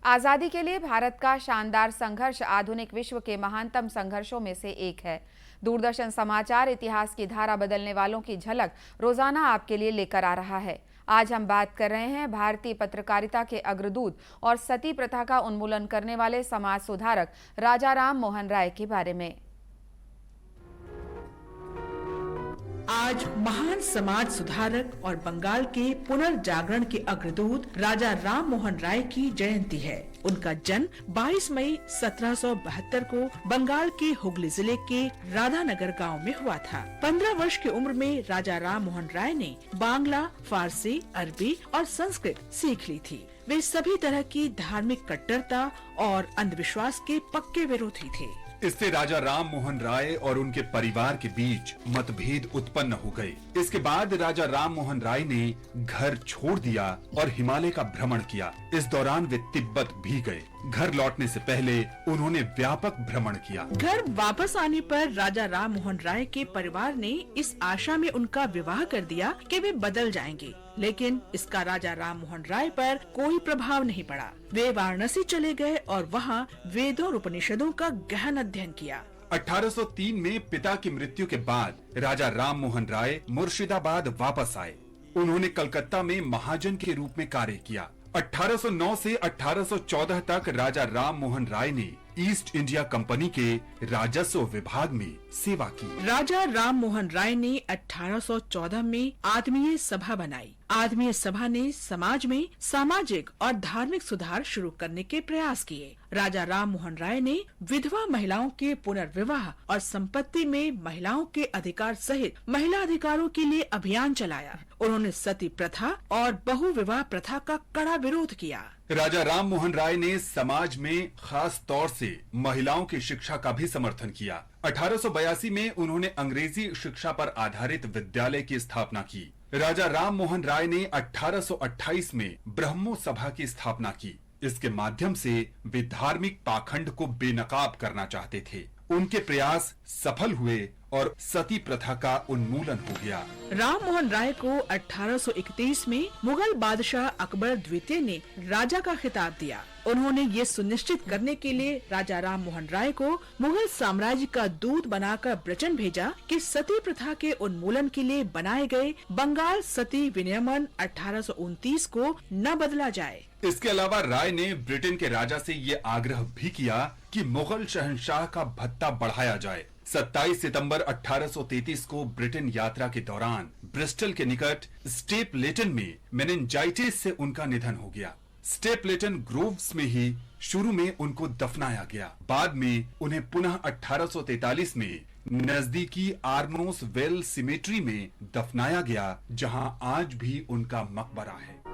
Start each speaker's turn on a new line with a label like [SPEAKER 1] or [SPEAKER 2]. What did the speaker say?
[SPEAKER 1] आजादी के लिए भारत का शानदार संघर्ष आधुनिक विश्व के महानतम संघर्षों में से एक है। दूरदर्शन समाचार इतिहास की धारा बदलने वालों की झलक रोजाना आपके लिए लेकर आ रहा है। आज हम बात कर रहे हैं भारतीय पत्रकारिता के अग्रदूत और सती प्रथा का उन्मूलन करने वाले समाज सुधारक राजा राम मोहन राय के बारे में।
[SPEAKER 2] आज महान समाज सुधारक और बंगाल के पुनर्जागरण के अग्रदूत राजा राम मोहन राय की जयंती है। उनका जन्म 22 मई 1772 को बंगाल के हुगली जिले के राधानगर गांव में हुआ था। 15 वर्ष की उम्र में राजा राम मोहन राय ने बांग्ला, फारसी, अरबी और संस्कृत सीख ली थी। वे सभी तरह की धार्मिक कट्टरता और अंधविश्वास के पक्के विरोधी थे।
[SPEAKER 3] इससे राजा राम मोहन राय और उनके परिवार के बीच मतभेद उत्पन्न हो गए। इसके बाद राजा राम मोहन राय ने घर छोड़ दिया और हिमालय का भ्रमण किया। इस दौरान वे तिब्बत भी गए। घर लौटने से पहले उन्होंने व्यापक भ्रमण किया।
[SPEAKER 2] घर वापस आने पर राजा राम मोहन राय के परिवार ने इस आशा में उनका विवाह कर दिया कि वे बदल जाएंगे, लेकिन इसका राजा राम मोहन राय पर कोई प्रभाव नहीं पड़ा। वे वाराणसी चले गए और वहाँ वेदों और उपनिषदों का गहन अध्ययन किया।
[SPEAKER 3] 1803 में पिता की मृत्यु के बाद राजा राम मोहन राय मुर्शिदाबाद वापस आए। उन्होंने कलकत्ता में महाजन के रूप में कार्य किया। 1809 से 1814 तक राजा राम मोहन राय ने ईस्ट इंडिया कंपनी के राजस्व विभाग में सेवा की।
[SPEAKER 2] राजा राम मोहन राय ने 1814 में आदमीय सभा बनाई। आदमीय सभा ने समाज में सामाजिक और धार्मिक सुधार शुरू करने के प्रयास किए। राजा राम मोहन राय ने विधवा महिलाओं के पुनर्विवाह और संपत्ति में महिलाओं के अधिकार सहित महिला अधिकारों के लिए अभियान चलाया। उन्होंने सती प्रथा और बहु विवाह प्रथा का कड़ा विरोध किया।
[SPEAKER 3] राजा राम मोहन राय ने समाज में खास तौर से महिलाओं की शिक्षा का भी समर्थन किया। 1882 में उन्होंने अंग्रेजी शिक्षा पर आधारित विद्यालय की स्थापना की। राजा राम मोहन राय ने 1828 में ब्रह्मो सभा की स्थापना की। इसके माध्यम से वे धार्मिक पाखंड को बेनकाब करना चाहते थे। उनके प्रयास सफल हुए और सती प्रथा का उन्मूलन हो गया।
[SPEAKER 2] राम मोहन राय को 1831 में मुगल बादशाह अकबर द्वितीय ने राजा का खिताब दिया। उन्होंने ये सुनिश्चित करने के लिए राजा राम मोहन राय को मुगल साम्राज्य का दूत बनाकर वचन भेजा कि सती प्रथा के उन्मूलन के लिए बनाए गए बंगाल सती विनियमन 1829 को न बदला जाए।
[SPEAKER 3] इसके अलावा राय ने ब्रिटेन के राजा से ये आग्रह भी किया कि मुगल शहंशाह का भत्ता बढ़ाया जाए। 27 सितंबर 1833 को ब्रिटेन यात्रा के दौरान ब्रिस्टल के निकट स्टेपलेटन में मेनिंजाइटिस से उनका निधन हो गया। स्टेपलेटन ग्रोव्स में ही शुरू में उनको दफनाया गया। बाद में उन्हें पुनः 1843 में नजदीकी आर्नोस वेल सिमेट्री में दफनाया गया, जहां आज भी उनका मकबरा है।